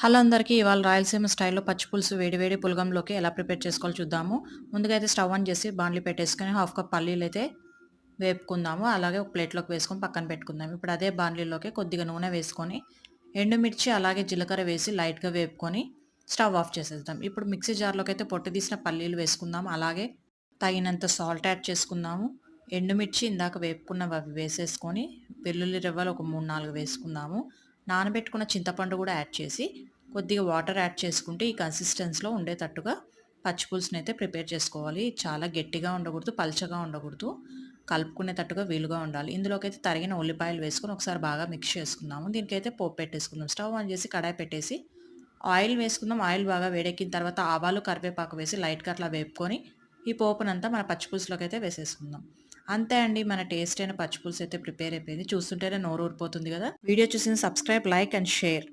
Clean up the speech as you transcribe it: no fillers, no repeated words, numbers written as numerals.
Hello అందరికీ ఇవాళ రాయలసీమ స్టైల్‌లో పచ్చి పులుసు వేడి వేడి పులగంలోకి ఎలా ప్రిపేర్ చేసుకోవాలో చూద్దాము. ముందుగా అయితే స్టవ్ ఆన్ చేసి బాండ్లీ పెట్టేసుకొని హాఫ్ కప్ పల్లీలైతే వేపుకుందాము. అలాగే ఒక ప్లేట్‌లోకి వేసుకొని పక్కన పెట్టుకుందాం. ఇప్పుడు అదే బాండ్లీలోకి కొద్దిగా నూనె వేసుకొని ఎండుమిర్చి అలాగే జీలకర్ర వేసి లైట్‌గా వేపుకొని స్టవ్ ఆఫ్ చేసేద్దాం. ఇప్పుడు మిక్సీ జార్‌లోకి అయితే పొట్టు తీసిన పల్లీలు వేసుకుందాం. అలాగే తగినంత సాల్ట్ యాడ్ చేసుకుందాము. ఎండుమిర్చి ఇందాక వేపుకున్నవి అవి వేసేసుకొని వెల్లుల్లి రెబ్బలు ఒక 3, 4 వేసుకుందాము. నానబెట్టుకున్న చింతపండు కూడా యాడ్ చేసి కొద్దిగా వాటర్ యాడ్ చేసుకుంటే ఈ కన్సిస్టెన్సీలో ఉండేటట్టుగా పచ్చి పులుసునైతే ప్రిపేర్ చేసుకోవాలి. చాలా గట్టిగా ఉండకూడదు, పల్చగా ఉండకూడదు. కలుపుకునేటట్టుగా వీలుగా ఉండాలి. ఇందులోకైతే తరిగిన ఉల్లిపాయలు వేసుకొని ఒకసారి బాగా మిక్స్ చేసుకుందాము. దీనికైతే పోపు పెట్టేసుకుందాం. స్టవ్ ఆన్ చేసి కడాయి పెట్టేసి ఆయిల్ వేసుకుందాం. ఆయిల్ బాగా వేడెక్కిన తర్వాత ఆవాలు, కరివేపాకు వేసి లైట్‌గా అట్లా వేపుకొని ఈ పోపునంతా మన పచ్చి పులుసులోకి అయితే వేసేసుకుందాం. అంతే అండి, మన టేస్ట్ అయిన పచ్చి పులుసు అయితే ప్రిపేర్ అయిపోయింది. చూస్తుంటేనే నోరు ఊరిపోతుంది కదా! వీడియో చూసిన సబ్స్క్రైబ్, లైక్ అండ్ షేర్.